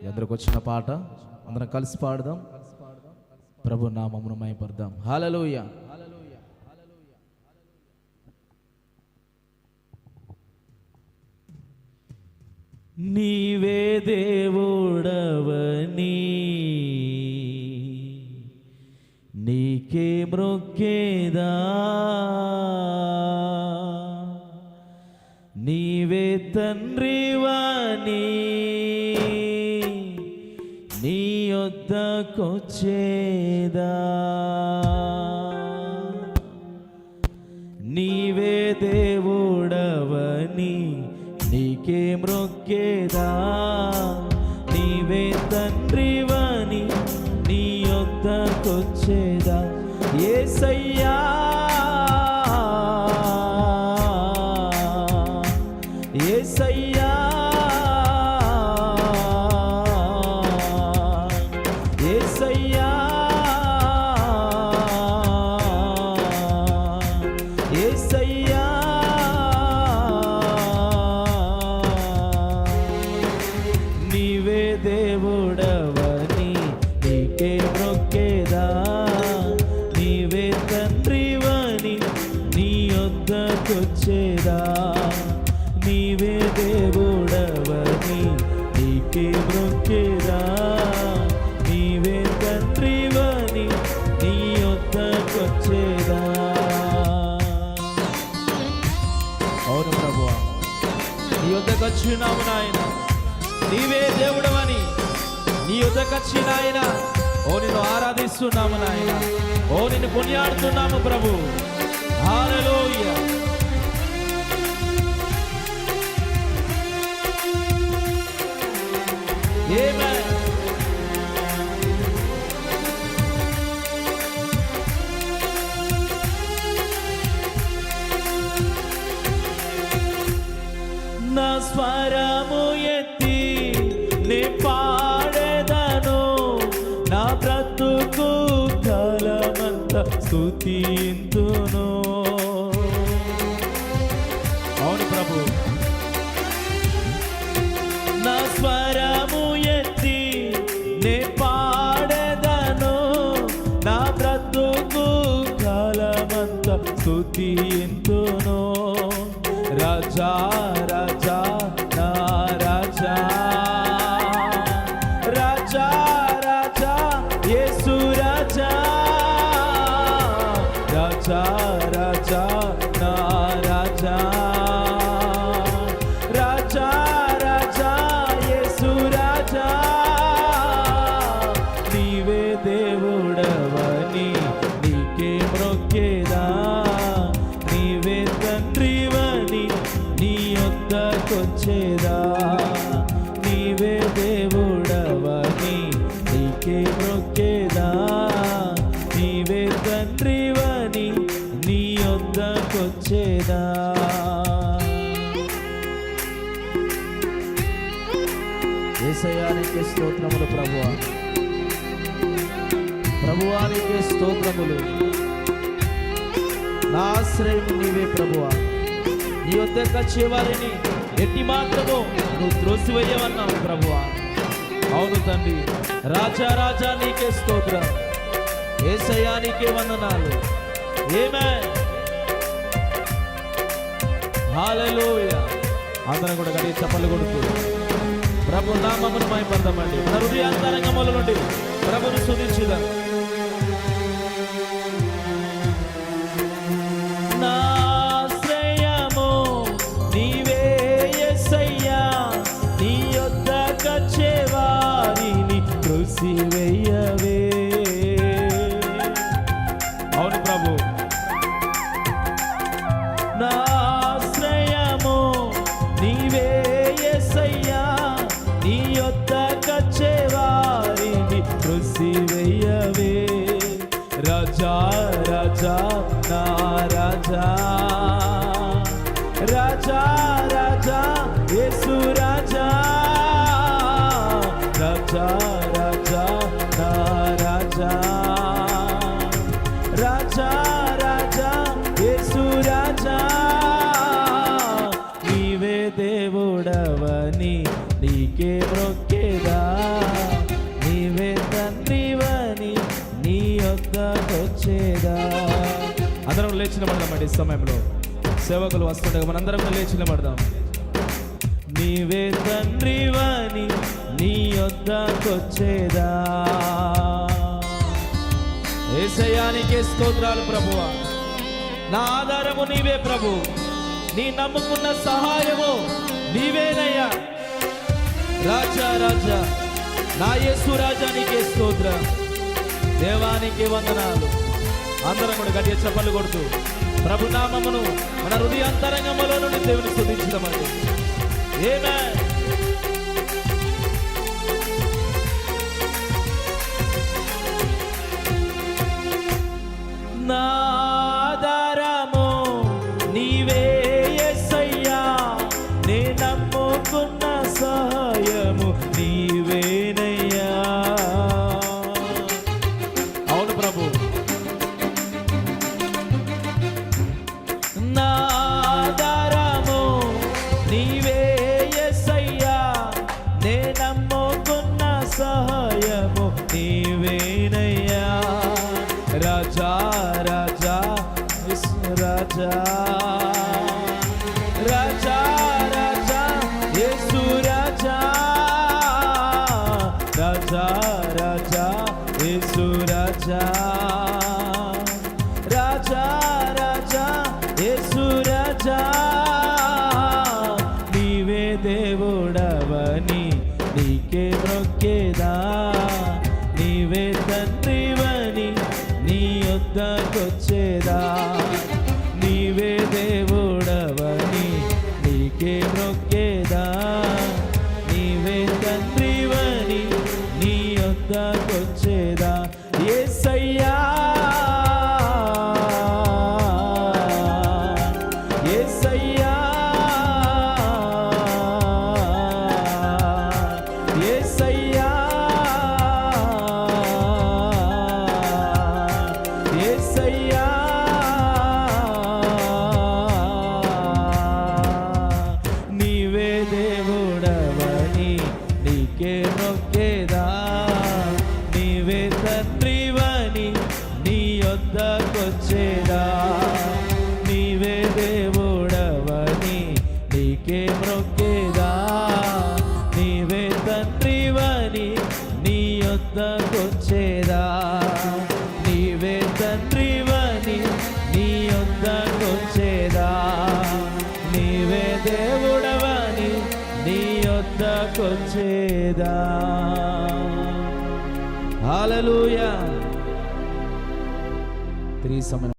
ఎదురుకు వచ్చిన పాట అందరం కలిసి పాడదాం. ప్రభు నామమును మహిమపడదాం. హల్లెలూయా. నీవే దేవుడవని నీకే మ్రొక్కేదా, నీవే తండ్రివని నీ యొద్దకొచ్చేదా, నీవే దేవుడవని నీకే మ్రొక్కేదా, నీవే తండ్రివని నీ యొద్దకొచ్చేదా. యేసయ్యా యేసయ్యా యేసయ్యా యేసయ్యా నీవే దేవుడవని నీకే మ్రొక్కేదా, నీవే తండ్రివని నీ యొద్దకొచ్చేదా, నీవే దేవుడవని నీకే మ్రొక్కేదా, నీవే తండ్రివని నీ యొద్దకొచ్చేదా. అవును ప్రభువా, నీ యొద్దకొచ్చినాము నాయన, నీవే దేవుడవని నీ యొద్దకొచ్చిన ఆయన. ఓ నిన్ను ఆరాధిస్తున్నాము నాయన, ఓ నిన్ను కొనియాడుతున్నాము ప్రభు. హల్లెలూయా. ఆమేన్. నా స్వరము ఎత్తి నే పాడెదను, నా బ్రతుకు కాలమంతా స్తుతింతును. అవును ప్రభు, నా స్వరము ఎత్తి నే పాడెదను, నా బ్రతుకు కాలమంతా స్తుతింతును. రాజా రాజా నా రాజా, రాజా రాజా యేసు రాజా, రాజా రాజా నా రాజా, రాజా రాజా యేసు రాజా. నీవే దేవుడవని నీకే మ్రొక్కేదా, నీవే తండ్రివని నీ యొద్దకొచ్చేదా, నీవే దేవుడవని నీకే మ్రొక్కేదా, నీవే తండ్రివని నీ యొద్దకొచ్చేదా. యేసయ్యా నీకే స్తోత్రములు ప్రభువా, ప్రభువా నీకే స్తోత్రములు. నా ఆశ్రయం నీవే ప్రభువా, నీ యొద్దకొచ్చే వారిని ఎట్టి మాత్రము నువ్వు త్రోసివేయవన్నావు ప్రభువా. అవును తండ్రి, రాజా రాజా నీకే స్తోత్రం, యేసయ్యా నీకే వందనాలు. ఆమేన్. హల్లెలూయా. అందరం కూడా గట్టిగా చప్పట్లు కొడుతూ ప్రభు నామమును మహిమపడదామండి. మన హృదయాంతరంగముల నుండి ప్రభుని స్తుతించుదాం. నా ఆశ్రయము నీవే యేసయ్యా, నీ యొద్దకొచ్చే వారిని త్రోసివేయవే. అవును ప్రభు, నా ఆశ్రయము నీవే యేసయ్యా, నీ యొద్దకొచ్చే వారిని త్రోసివేయవే. రాజా రాజా నా రాజా, రాజా రాజా యేసు రాజా, రాజా రాజా నా రాజా, రాజా రాజా యేసు రాజా. నీవే దేవుడవని నీకే మ్రొక్కేదా, లేచి నిలబడదామండి. ఈ సమయంలో సేవకులు వస్తుండగా మనందరం కూడా లేచి నిలబడదాం. నీవే తండ్రివని నీ యొద్దకొచ్చేదా. యేసయ్యానికే స్తోత్రాలు ప్రభువా. నా ఆధారము నీవే ప్రభు, నీ నమ్ముకున్న సహాయము నీవేనయ్యా. రాజా రాజా నా యేసు రాజా నీకే స్తోత్రం. దేవానికి వందనాలు. అందరం కూడా గట్టిగా చప్పట్లు కొడుతూ ప్రభు నామమును మన హృదయాంతరంగములో నుండి దేవుని స్తుతించడమండి. ఆమేన్. నా ఆధారము నీవే యేసయ్యా, నే నమ్ముకున్న సహాయము నీవేనయ్యా. అవును ప్రభు. నా ఆధారము నీవే యేసయ్యా, నే నమ్ముకున్న సహాయము నీవేనయ్యా. రాజా రాజా రాజా రాజా రాజా యేసు రాజా. రాజా రాజా యేసు రాజా. రాజా రాజా యేసు రాజా. నీవే దేవుడవని నీకే మొక్కేదా. నీవే తండ్రివని నీ యొద్దకొచ్చేదా. నీవే దేవుడవని నీకే మొక్కేదా. నీవే తండ్రివని నీ యొద్దకొచ్చేదా. యేసయ్యా యేసయ్యా యేసయ్యా యేసయ్యా. నీవే దేవుడవని నీకే మొక్కేదా. నీవే తండ్రివని నీ యొద్దకొచ్చేదా. నీవే దేవుడవని నీకే మొక్కేదా. నీవే తండ్రివని నీ యొద్దకొచ్చేదా. నీవే తండ్రివని నీ యొద్దకొచ్చేదా. నీవే దేవుడవని నీ యొద్దకొచ్చేదా. హల్లెలూయా. 3 సమయం